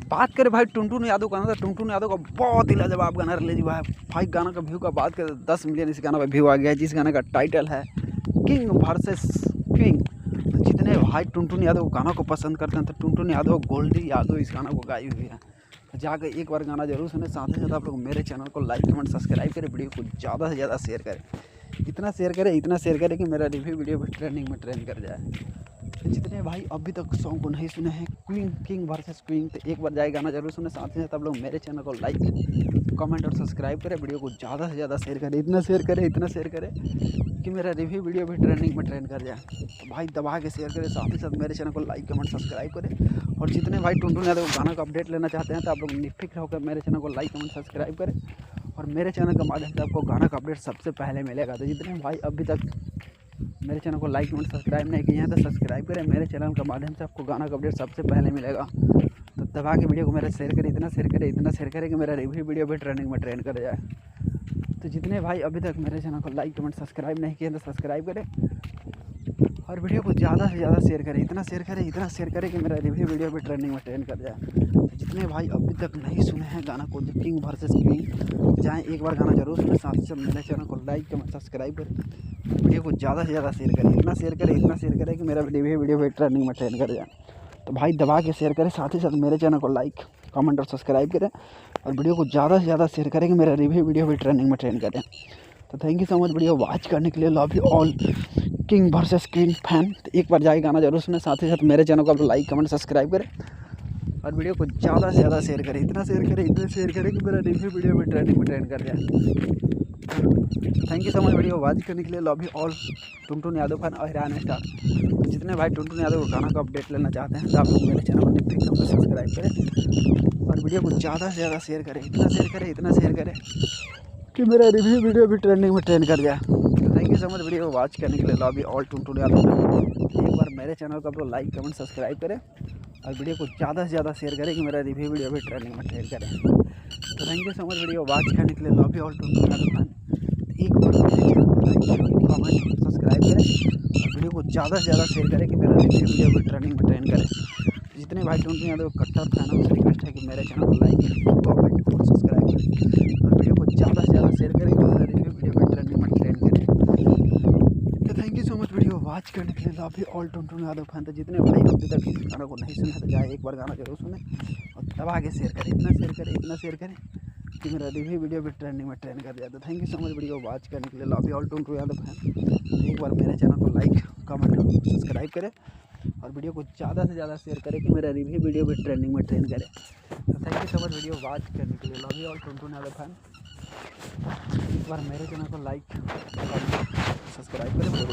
बात करें भाई टुनटुन यादव का ना, तो टुनटुन यादव का बहुत ही लाजवाब गाना रिलीज हुआ है भाई। गाना का व्यू का बात करें 10 मिलियन इस गाना का व्यू आ गया है, जिस गाने का टाइटल है किंग वर्सेस क्वीन। तो जितने भाई टुनटुन यादव गाना को पसंद करते हैं तो टुनटुन यादव गोल्डी यादव इस गाना को गाई हुई है। तो जाकर एक बार गाना जरूर सुने। साथ ही साथ आप लोग मेरे चैनल को लाइक कमेंट सब्सक्राइब करें, वीडियो को ज़्यादा से ज़्यादा शेयर करें। इतना शेयर करें कि मेरा रिव्यू वीडियो भी ट्रेंडिंग में ट्रेंड कर जाए। तो जितने भाई अभी तक सॉन्ग को नहीं सुने हैं क्वीन किंग वर्सेस क्वीन, तो एक बार जाए गाना जरूर सुने। साथ ही साथ आप लोग मेरे चैनल को लाइक कमेंट और सब्सक्राइब करें, वीडियो को ज़्यादा से ज़्यादा शेयर करें। इतना शेयर करें कि मेरा रिव्यू वीडियो भी ट्रेंडिंग में ट्रेंड कर जाए। तो भाई दबा के शेयर करें, साथ ही साथ मेरे चैनल को लाइक कमेंट सब्सक्राइब करें। और जितने भाई टुनटुन यादव गाना का अपडेट लेना चाहते हैं तो आप लोग निफिक्र होकर मेरे चैनल को लाइक कमेंट सब्सक्राइब करें, और मेरे चैनल के माध्यम से आपको गाना का अपडेट सबसे पहले मिलेगा। तो जितने भाई अभी तक मेरे चैनल को लाइक कमेंट सब्सक्राइब नहीं किए हैं तो सब्सक्राइब करें, मेरे चैनल के माध्यम से आपको गाना का अपडेट सबसे पहले मिलेगा। तो दबा के वीडियो को मेरा शेयर करें, इतना शेयर करें कि मेरा रिव्यू वीडियो भी ट्रेंडिंग में ट्रेंड कर जाए। तो जितने भाई अभी तक मेरे चैनल को लाइक कमेंट सब्सक्राइब नहीं किए तो सब्सक्राइब करें, और वीडियो को ज़्यादा से ज़्यादा शेयर करें। इतना शेयर करें कि मेरा रिव्यू वीडियो भी ट्रेंडिंग में ट्रेंड कर जाए। तो जितने भाई अभी तक नहीं सुने हैं गाना को किंग वर्सेस क्वीन, जाएँ एक बार गाना जरूर सुने। साथ ही साथ मेरे चैनल को लाइक कमेंट सब्सक्राइब करें, वीडियो को ज़्यादा से ज़्यादा शेयर करें। इतना शेयर करें कि मेरा रिव्यू वीडियो भी ट्रेंडिंग में ट्रेंड कर जाए। तो भाई दबा के शेयर करें, साथ ही साथ मेरे चैनल को लाइक कमेंट और सब्सक्राइब करें, और वीडियो को ज़्यादा से ज़्यादा शेयर करें कि मेरा रिव्यू वीडियो भी ट्रेंडिंग में ट्रेंड करें। तो thank you so much video watch करने के लिए। Love you all king versus queen fan. तो एक बार जाके गाना जरूर सुने। साथ ही साथ मेरे चैनल को आप लाइक कमेंट सब्सक्राइब करें, और वीडियो को ज़्यादा से ज़्यादा शेयर करें। इतना शेयर करें कि मेरा रिव्यू वीडियो भी ट्रेंडिंग में ट्रेंड कर जाए। Thank you so much video watch करने के लिए। Love you all Tuntun Yadav fan और हिरान स्टार। जितने भाई टुनटुन यादव गाना का अपडेट लेना चाहते हैं तो आप लोग मेरे चैनल को निफिक्र सब्सक्राइब करें, और वीडियो को ज़्यादा से ज़्यादा शेयर करें। इतना शेयर करें कि मेरा रिव्यू वीडियो भी ट्रेंडिंग में ट्रेंड कर जाए। Thank you so much video watch करने के लिए। Love you all Tuntun Yadav. एक बार मेरे चैनल को आप लोग लाइक कमेंट सब्सक्राइब करें, और वीडियो को ज़्यादा से ज़्यादा शेयर करें कि मेरा रिव्यू वीडियो भी ट्रेंडिंग में ट्रेंड करें। तो thank you so much video watch करने के लिए। Love you all Tuntun Yadav fan. एक बार मेरे चैनल को लाइक कमेंट सब्सक्राइब करें, और वीडियो को ज़्यादा से ज़्यादा शेयर करें कि मेरा रिव्यू वीडियो भी ट्रेंडिंग में ट्रेंड करें। जितने भाई टुनटुन यादव कट्टर फैन है उनसे रिक्वेस्ट है कि मेरे चैनल को लाइक कमेंट और सब्सक्राइब करें, और वीडियो को ज़्यादा से ज़्यादा शेयर करें कि मेरा रिव्यू वीडियो भी ट्रेंडिंग में ट्रेंड करें। तो thank you so much video watch करने के लिए। Love you all Tuntun Yadav fan. तो जितने भाई अभी तक इस गाना को नहीं सुना तो जाए एक बार गाना जरूर सुने, और दबा के शेयर करें। इतना शेयर करें कि मेरा रिव्यू वीडियो भी ट्रेंडिंग में ट्रेंड कर दिया। तो thank you so much video watch करने के लिए। Love you all Tuntun Yadav fan. एक बार मेरे चैनल को लाइक कमेंट और सब्सक्राइब करें, और वीडियो को ज़्यादा से ज़्यादा शेयर करें कि मेरा रिव्यू वीडियो भी ट्रेंडिंग में ट्रेंड करे। तो thank you so much video watch करने के लिए। Love you all Tuntun Yadav fan. एक बार मेरे चैनल को लाइक सब्सक्राइब करें।